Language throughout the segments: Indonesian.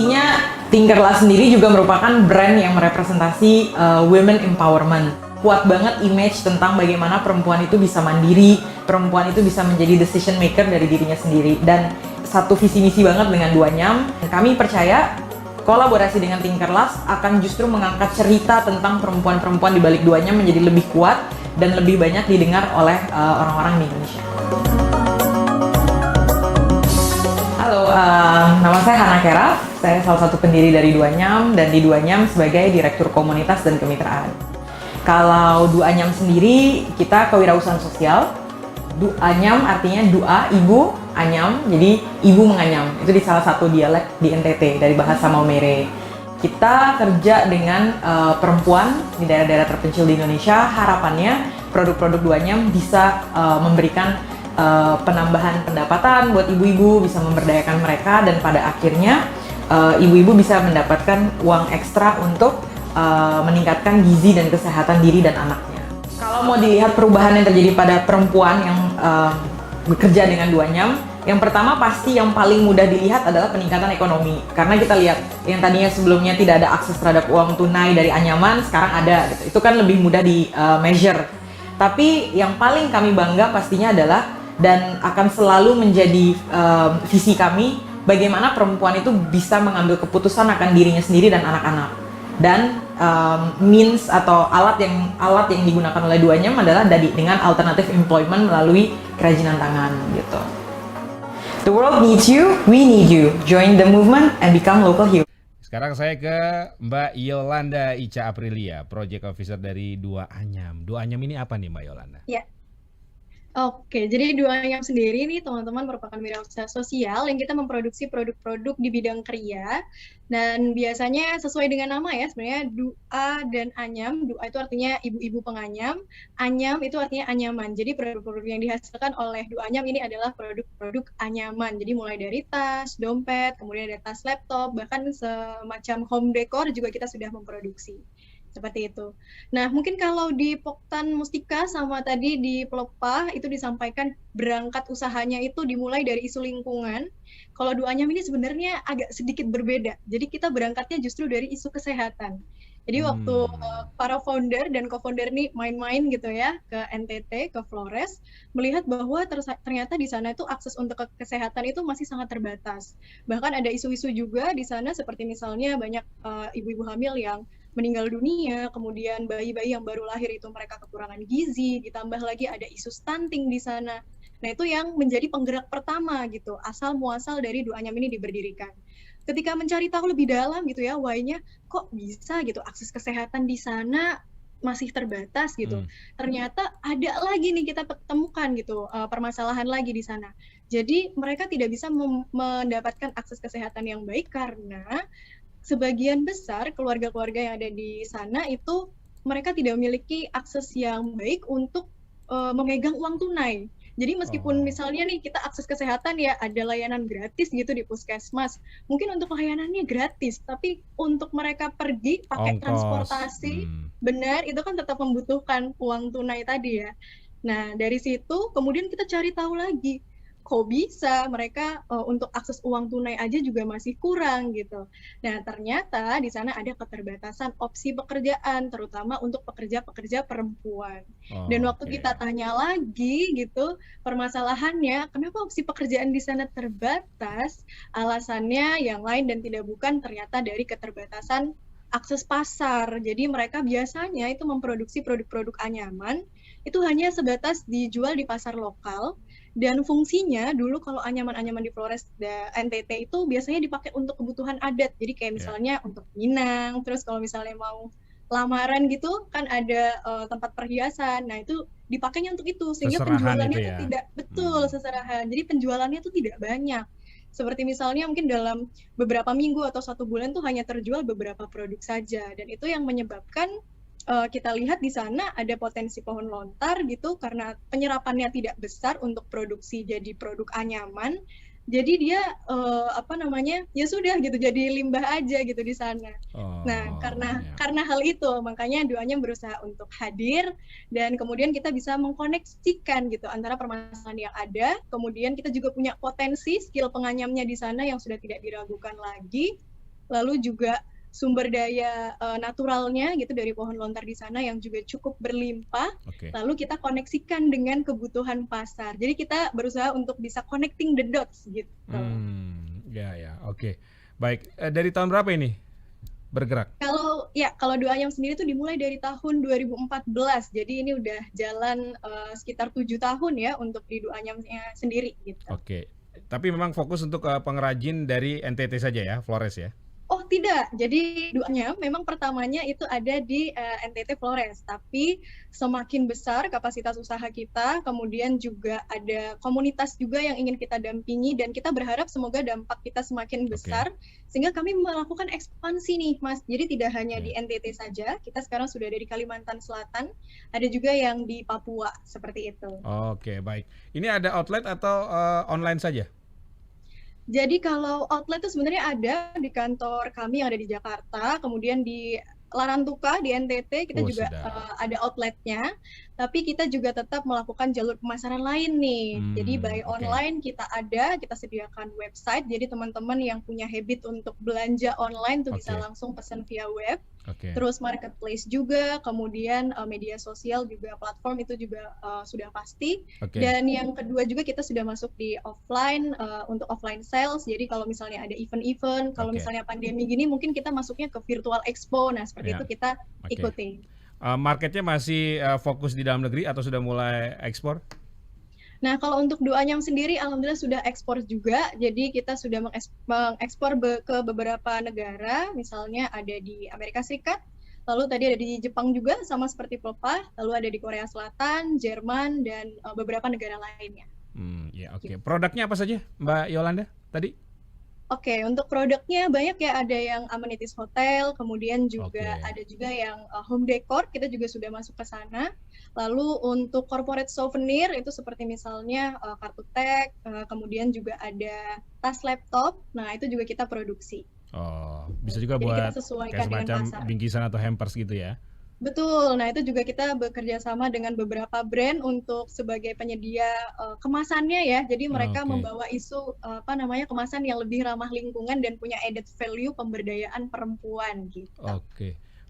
pastinya Tinkerlust sendiri juga merupakan brand yang merepresentasi women empowerment. Kuat banget image tentang bagaimana perempuan itu bisa mandiri, perempuan itu bisa menjadi decision maker dari dirinya sendiri. Dan satu visi misi banget dengan Duanyam. Kami percaya kolaborasi dengan Tinkerlust akan justru mengangkat cerita tentang perempuan-perempuan di balik Duanyam menjadi lebih kuat dan lebih banyak didengar oleh orang-orang di Indonesia. Halo, nama saya Hana Kera. Saya salah satu pendiri dari Duanyam dan di Duanyam sebagai Direktur Komunitas dan Kemitraan. Kalau Duanyam sendiri, kita kewirausahaan sosial. Duanyam artinya dua, ibu, anyam, jadi ibu menganyam. Itu di salah satu dialek di NTT dari bahasa Maumere. Kita kerja dengan perempuan di daerah-daerah terpencil di Indonesia. Harapannya produk-produk Duanyam bisa memberikan penambahan pendapatan buat ibu-ibu, bisa memberdayakan mereka, dan pada akhirnya ibu-ibu bisa mendapatkan uang ekstra untuk meningkatkan gizi dan kesehatan diri dan anaknya. Kalau mau dilihat perubahan yang terjadi pada perempuan yang bekerja dengan Duanyam, yang pertama pasti yang paling mudah dilihat adalah peningkatan ekonomi. Karena kita lihat yang tadinya sebelumnya tidak ada akses terhadap uang tunai dari anyaman, sekarang ada. Gitu. Itu kan lebih mudah di measure. Tapi yang paling kami bangga pastinya adalah, dan akan selalu menjadi visi kami, bagaimana perempuan itu bisa mengambil keputusan akan dirinya sendiri dan anak-anak. Dan means atau alat yang digunakan oleh Duanyam adalah dengan alternative employment melalui kerajinan tangan gitu. The world needs you, we need you. Join the movement and become local hero. Sekarang saya ke Mbak Yolanda Ica Aprilia, Project Officer dari Duanyam. Duanyam ini apa nih Mbak Yolanda? Ya. Oke, jadi Duanyam sendiri nih teman-teman merupakan wirausaha sosial yang kita memproduksi produk-produk di bidang kria, dan biasanya sesuai dengan nama ya, sebenarnya Dua dan Anyam. Dua itu artinya ibu-ibu penganyam, Anyam itu artinya anyaman. Jadi produk-produk yang dihasilkan oleh Duanyam ini adalah produk-produk anyaman. Jadi mulai dari tas, dompet, kemudian ada tas laptop, bahkan semacam home decor juga kita sudah memproduksi. Seperti itu. Nah, mungkin kalau di Poktan Mustika sama tadi di Pelepah itu disampaikan berangkat usahanya itu dimulai dari isu lingkungan. Kalau Duanyam ini sebenarnya agak sedikit berbeda. Jadi kita berangkatnya justru dari isu kesehatan. Jadi waktu para founder dan co-founder ini main-main gitu ya ke NTT, ke Flores, melihat bahwa ternyata di sana itu akses untuk kesehatan itu masih sangat terbatas. Bahkan ada isu-isu juga di sana seperti misalnya banyak ibu-ibu hamil yang meninggal dunia, kemudian bayi-bayi yang baru lahir itu mereka kekurangan gizi, ditambah lagi ada isu stunting di sana. Nah, itu yang menjadi penggerak pertama gitu, asal muasal dari Duanyam ini diberdirikan. Ketika mencari tahu lebih dalam gitu ya, why-nya kok bisa gitu, akses kesehatan di sana masih terbatas gitu. Ternyata ada lagi nih kita temukan gitu, permasalahan lagi di sana. Jadi mereka tidak bisa mendapatkan akses kesehatan yang baik karena sebagian besar keluarga-keluarga yang ada di sana itu mereka tidak memiliki akses yang baik untuk memegang uang tunai. Jadi meskipun misalnya nih kita akses kesehatan ya ada layanan gratis gitu di puskesmas, mungkin untuk layanannya gratis, tapi untuk mereka pergi pakai transportasi, benar itu kan tetap membutuhkan uang tunai tadi ya. Nah dari situ kemudian kita cari tahu lagi, kok bisa mereka untuk akses uang tunai aja juga masih kurang gitu. Nah ternyata di sana ada keterbatasan opsi pekerjaan, terutama untuk pekerja-pekerja perempuan. Dan waktu kita tanya lagi gitu permasalahannya, kenapa opsi pekerjaan di sana terbatas? Alasannya yang lain dan tidak bukan ternyata dari keterbatasan akses pasar. Jadi mereka biasanya itu memproduksi produk-produk anyaman itu hanya sebatas dijual di pasar lokal. Dan fungsinya dulu kalau anyaman-anyaman di Flores NTT itu biasanya dipakai untuk kebutuhan adat. Jadi kayak misalnya untuk Minang, terus kalau misalnya mau lamaran gitu kan ada tempat perhiasan. Nah itu dipakainya untuk itu sehingga penjualannya itu tidak betul seserahan. Jadi penjualannya itu tidak banyak. Seperti misalnya mungkin dalam beberapa minggu atau 1 bulan tuh hanya terjual beberapa produk saja. Dan itu yang menyebabkan kita lihat di sana ada potensi pohon lontar gitu karena penyerapannya tidak besar untuk produksi jadi produk anyaman. Jadi dia ya sudah gitu jadi limbah aja gitu di sana. Nah, karena hal itu makanya Duanyam berusaha untuk hadir dan kemudian kita bisa mengkoneksikan gitu antara permasalahan yang ada, kemudian kita juga punya potensi skill penganyamnya di sana yang sudah tidak diragukan lagi. lalu juga sumber daya naturalnya gitu dari pohon lontar di sana yang juga cukup berlimpah, Oke. lalu kita koneksikan dengan kebutuhan pasar. Jadi kita berusaha untuk bisa connecting the dots gitu. Ya, oke. Baik, dari tahun berapa ini bergerak? Kalau Dua Ayam sendiri tuh dimulai dari tahun 2014. Jadi ini udah jalan sekitar 7 tahun ya untuk di Dua Ayamnya sendiri gitu. Oke. Tapi memang fokus untuk pengrajin dari NTT saja ya, Flores ya? Oh tidak, jadi Duanya memang pertamanya itu ada di NTT Flores, tapi semakin besar kapasitas usaha kita, kemudian juga ada komunitas juga yang ingin kita dampingi dan kita berharap semoga dampak kita semakin besar, sehingga kami melakukan ekspansi nih Mas. Jadi tidak hanya di NTT saja, kita sekarang sudah ada di Kalimantan Selatan, ada juga yang di Papua, seperti itu. Oke, baik. Ini ada outlet atau online saja? Jadi kalau outlet itu sebenarnya ada di kantor kami yang ada di Jakarta, kemudian di Larantuka di NTT kita juga ada outletnya, tapi kita juga tetap melakukan jalur pemasaran lain nih. Jadi by online kita sediakan website, jadi teman-teman yang punya habit untuk belanja online tuh bisa langsung pesan via web. Terus marketplace juga, kemudian media sosial juga, platform itu juga sudah pasti. Dan yang kedua juga kita sudah masuk di offline untuk offline sales. Jadi kalau misalnya ada event-event, kalau misalnya pandemi gini mungkin kita masuknya ke virtual expo. Nah seperti itu kita ikuti. Marketnya masih fokus di dalam negeri atau sudah mulai ekspor? Nah, kalau untuk Dua Ayam sendiri, alhamdulillah sudah ekspor juga. Jadi kita sudah mengekspor ke beberapa negara, misalnya ada di Amerika Serikat, lalu tadi ada di Jepang juga, sama seperti Pelepah, lalu ada di Korea Selatan, Jerman, dan beberapa negara lainnya. Produknya apa saja, Mbak Yolanda tadi? Oke, untuk produknya banyak ya, ada yang amenities hotel, kemudian juga ada juga yang home decor, kita juga sudah masuk ke sana. Lalu untuk corporate souvenir itu seperti misalnya kartu tag, kemudian juga ada tas laptop, nah itu juga kita produksi. Bisa juga jadi buat kayak semacam bingkisan atau hampers gitu ya? Betul, nah itu juga kita bekerja sama dengan beberapa brand untuk sebagai penyedia kemasannya ya. Jadi mereka membawa isu kemasan yang lebih ramah lingkungan dan punya added value pemberdayaan perempuan gitu.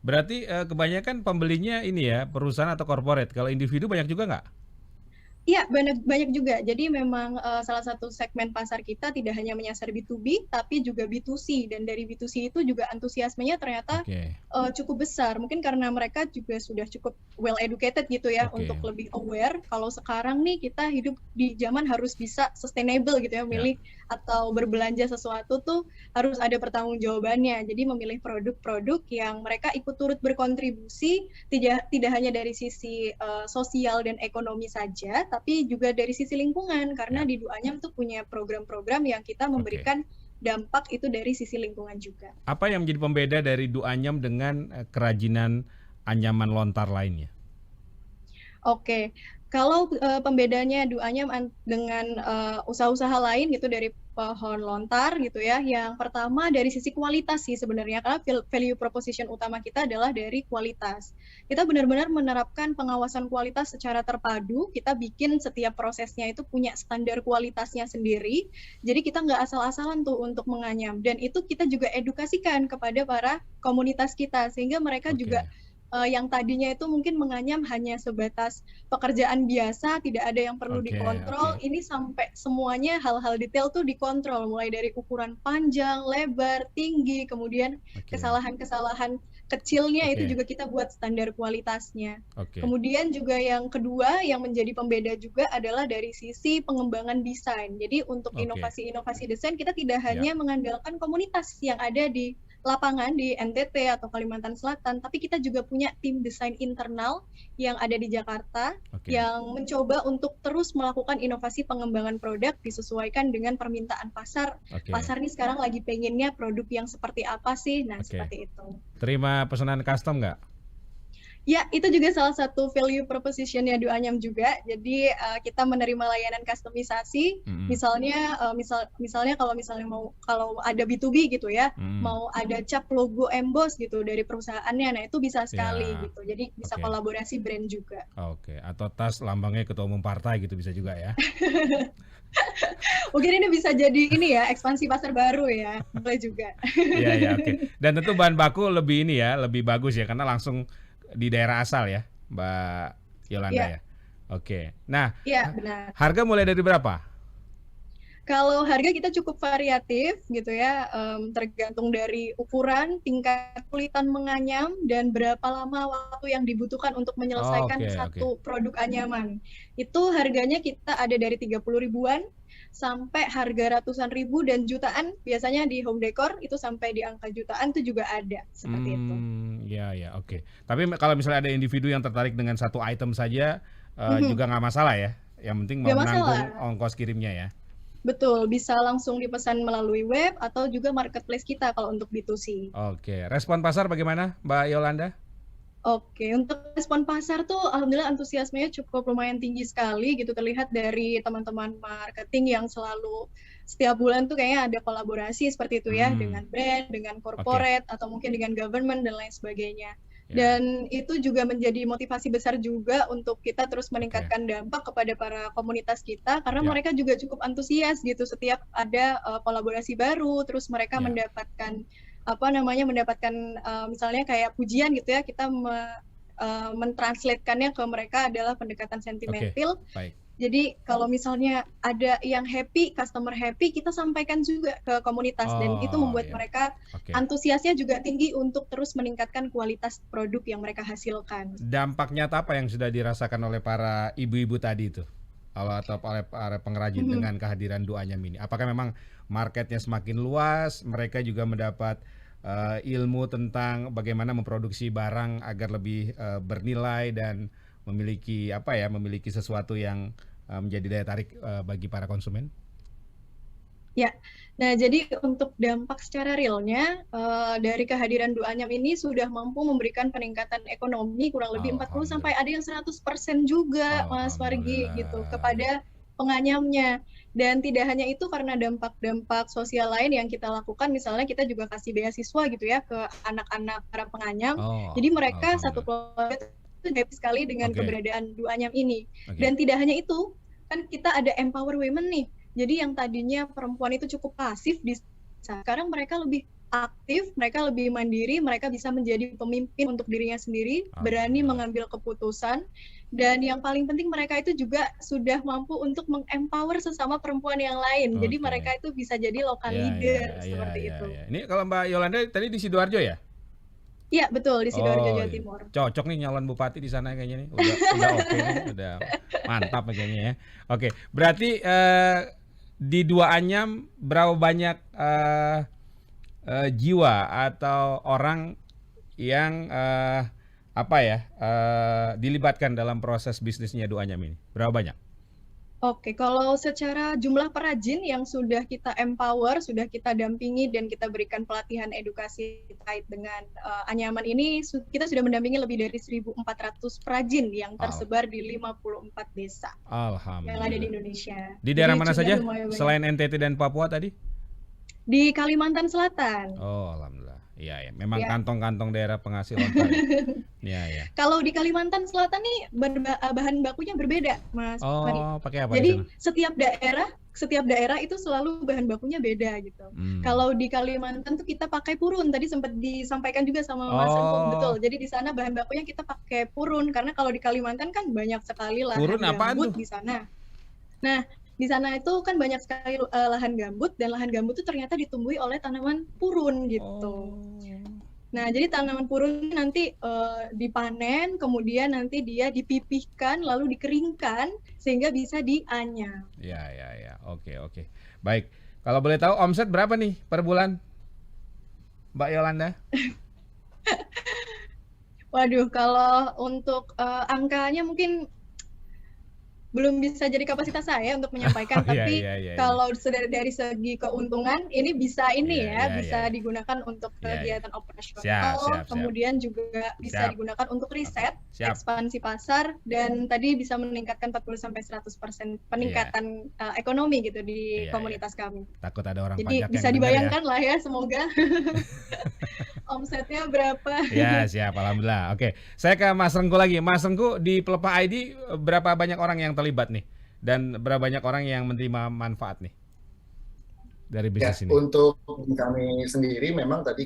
Berarti kebanyakan pembelinya ini ya perusahaan atau corporate. Kalau individu banyak juga nggak? Iya, banyak juga. Jadi memang salah satu segmen pasar kita tidak hanya menyasar B2B, tapi juga B2C. Dan dari B2C itu juga antusiasmenya ternyata cukup besar. Mungkin karena mereka juga sudah cukup well educated gitu ya, untuk lebih aware. Kalau sekarang nih kita hidup di zaman harus bisa sustainable gitu ya, milih atau berbelanja sesuatu tuh harus ada pertanggungjawabannya. Jadi memilih produk-produk yang mereka ikut turut berkontribusi, tidak hanya dari sisi sosial dan ekonomi saja, tapi juga dari sisi lingkungan, karena di Dua Ayam tuh punya program-program yang kita memberikan dampak itu dari sisi lingkungan juga. Apa yang menjadi pembeda dari Dua Ayam dengan kerajinan anyaman lontar lainnya? Kalau pembedanya Dua Ayam dengan usaha-usaha lain gitu dari pohon lontar gitu ya, yang pertama dari sisi kualitas sih sebenarnya, karena value proposition utama kita adalah dari kualitas. Kita benar-benar menerapkan pengawasan kualitas secara terpadu, kita bikin setiap prosesnya itu punya standar kualitasnya sendiri, jadi kita nggak asal-asalan tuh untuk menganyam, dan itu kita juga edukasikan kepada para komunitas kita, sehingga mereka juga yang tadinya itu mungkin menganyam hanya sebatas pekerjaan biasa, tidak ada yang perlu dikontrol, ini sampai semuanya hal-hal detail tuh dikontrol, mulai dari ukuran panjang, lebar, tinggi, kemudian kesalahan-kesalahan kecilnya itu juga kita buat standar kualitasnya. Kemudian juga yang kedua yang menjadi pembeda juga adalah dari sisi pengembangan desain. Jadi untuk inovasi-inovasi desain kita tidak hanya mengandalkan komunitas yang ada di lapangan di NTT atau Kalimantan Selatan, tapi kita juga punya tim desain internal yang ada di Jakarta yang mencoba untuk terus melakukan inovasi pengembangan produk disesuaikan dengan permintaan pasar. Pasar ini sekarang lagi pengennya produk yang seperti apa sih? Nah, seperti itu. Terima pesanan custom nggak? Ya, itu juga salah satu value proposition-nya Dua Ayam juga. Jadi kita menerima layanan customisasi. Misalnya kalau ada B2B gitu ya, mau ada cap logo emboss gitu dari perusahaannya. Nah, itu bisa sekali gitu. Jadi bisa kolaborasi brand juga. Atau tas lambangnya ketua umum partai gitu bisa juga ya. Mungkin ini bisa jadi ini ya, ekspansi pasar baru ya. Boleh juga. Iya ya, oke. Dan tentu bahan baku lebih ini ya, lebih bagus ya karena langsung di daerah asal ya, Mbak Yolanda Iya, ya. Oke. Nah, iya benar. harga mulai dari berapa? Kalau harga kita cukup variatif gitu ya, tergantung dari ukuran, tingkat kesulitan menganyam, dan berapa lama waktu yang dibutuhkan untuk Oh, menyelesaikan oke, oke. satu produk anyaman. Itu harganya kita ada dari 30 ribuan sampai harga ratusan ribu dan jutaan, biasanya di home decor itu sampai di angka jutaan itu juga ada, seperti itu. Ya ya, oke. Tapi kalau misalnya ada individu yang tertarik dengan satu item saja, Mhm, juga nggak masalah ya. Yang penting mau nggak menanggung masalah. ongkos kirimnya ya. Betul, bisa langsung dipesan melalui web atau juga marketplace kita kalau untuk B2C. Oke, respon pasar bagaimana, Mbak Yolanda? Oke, untuk respon pasar tuh alhamdulillah antusiasmenya cukup lumayan tinggi sekali gitu, terlihat dari teman-teman marketing yang selalu setiap bulan tuh kayaknya ada kolaborasi seperti itu ya, Hmm, dengan brand, dengan oke, corporate, atau mungkin dengan government dan lain sebagainya. ya, Dan itu juga menjadi motivasi besar juga untuk kita terus oke, meningkatkan dampak kepada para komunitas kita, karena ya, mereka juga cukup antusias gitu setiap ada kolaborasi baru, terus mereka ya, mendapatkan apa namanya, mendapatkan, misalnya kayak pujian gitu ya, kita mentranslatekannya ke mereka adalah pendekatan oke, sentimental. baik. Jadi kalau misalnya ada yang happy, customer happy, kita sampaikan juga ke komunitas dan itu Oh membuat ya, mereka oke. antusiasnya juga tinggi untuk terus meningkatkan kualitas produk yang mereka hasilkan. Dampak nyata apa yang sudah dirasakan oleh para ibu-ibu tadi itu? Atau oleh para pengrajin Mhm. dengan kehadiran Duo Anyam ini? Apakah memang marketnya semakin luas, mereka juga mendapat ilmu tentang bagaimana memproduksi barang agar lebih bernilai dan memiliki apa ya, memiliki sesuatu yang menjadi daya tarik bagi para konsumen? Ya, nah jadi untuk dampak secara realnya, dari kehadiran Duanyam ini sudah mampu memberikan peningkatan ekonomi kurang lebih 40 sampai Alhamdulillah. ada yang 100% juga, Mas Wargi, gitu, Alhamdulillah. kepada penganyamnya. Dan tidak hanya itu, karena dampak-dampak sosial lain yang kita lakukan, misalnya kita juga kasih beasiswa gitu ya ke anak-anak para penganyam. Oh, Jadi mereka satu alhamdulillah. keluarga itu happy sekali dengan Oke, keberadaan Duanyam ini. oke. Dan tidak hanya itu, kan kita ada Empower Women nih. Jadi yang tadinya perempuan itu cukup pasif, sekarang mereka lebih aktif, mereka lebih mandiri, mereka bisa menjadi pemimpin untuk dirinya sendiri, berani Alhamdulillah. mengambil keputusan, dan yang paling penting mereka itu juga sudah mampu untuk mengempower sesama perempuan yang lain. Jadi mereka Oke. itu bisa jadi local Ya, ya, leader, ya, seperti ya, itu. ya. Ini kalau Mbak Yolanda tadi di Sidoarjo ya? Iya, betul, di Sidoarjo, Oh, Jawa iya. Timur. Cocok nih nyalon bupati di sana kayaknya nih. Udah oke nih, udah mantap nih kayaknya ya. Oke, berarti di Dua Anyam berapa banyak jiwa atau orang yang apa ya dilibatkan dalam proses bisnisnya Dua Anyam ini? Berapa banyak? Oke, kalau secara jumlah perajin yang sudah kita empower, sudah kita dampingi dan kita berikan pelatihan edukasi terkait dengan anyaman ini, kita sudah mendampingi lebih dari 1.400 perajin yang Al- tersebar di 54 desa yang ada di Alhamdulillah. Indonesia. Di Jadi daerah mana sudah saja lumayan banyak. selain NTT dan Papua tadi? Di Kalimantan Selatan. Oh, alhamdulillah. Iya, ya. Memang Ya. kantong-kantong daerah penghasil lontar. Iya, ya. Kalau di Kalimantan Selatan nih bahan bakunya berbeda, Mas Mari. Oh, pakai apa di Jadi sana? setiap daerah itu selalu bahan bakunya beda gitu. Hmm. Kalau di Kalimantan tuh kita pakai purun, tadi sempat disampaikan juga sama Mas Engku, betul. Oh, Jadi di sana bahan bakunya kita pakai purun karena kalau di Kalimantan kan banyak sekali purun lahan apaan gambut tuh? di sana. Nah, di sana itu kan banyak sekali lahan gambut dan lahan gambut itu ternyata ditumbuhi oleh tanaman purun gitu. Oh. Nah, jadi tanaman purun nanti dipanen, kemudian nanti dia dipipihkan, lalu dikeringkan, sehingga bisa dianyam. Ya, ya, ya. Oke, oke. Baik. Kalau boleh tahu omset berapa nih per bulan, Mbak Yolanda? Waduh, kalau untuk angkanya mungkin belum bisa jadi kapasitas saya untuk menyampaikan, Oh, iya, tapi iya, iya, iya. kalau dari segi keuntungan, ini bisa Iya, iya, iya, bisa iya. digunakan untuk Iya, iya. kegiatan Siap, operasional, siap, siap. kemudian juga bisa Siap. digunakan untuk riset, Siap. ekspansi pasar, dan tadi bisa meningkatkan 40-100% peningkatan ekonomi gitu di Iya, iya. komunitas kami. Takut ada orang Jadi pajak bisa yang dengar ya. dibayangkan lah ya, semoga omsetnya berapa. Ya, siap. Alhamdulillah. Oke. Saya ke Mas Rengku lagi. Mas Rengku, di Pelepah ID berapa banyak orang yang terlibat nih dan berapa banyak orang yang menerima manfaat nih dari Ya, bisnis ini? untuk kami sendiri memang tadi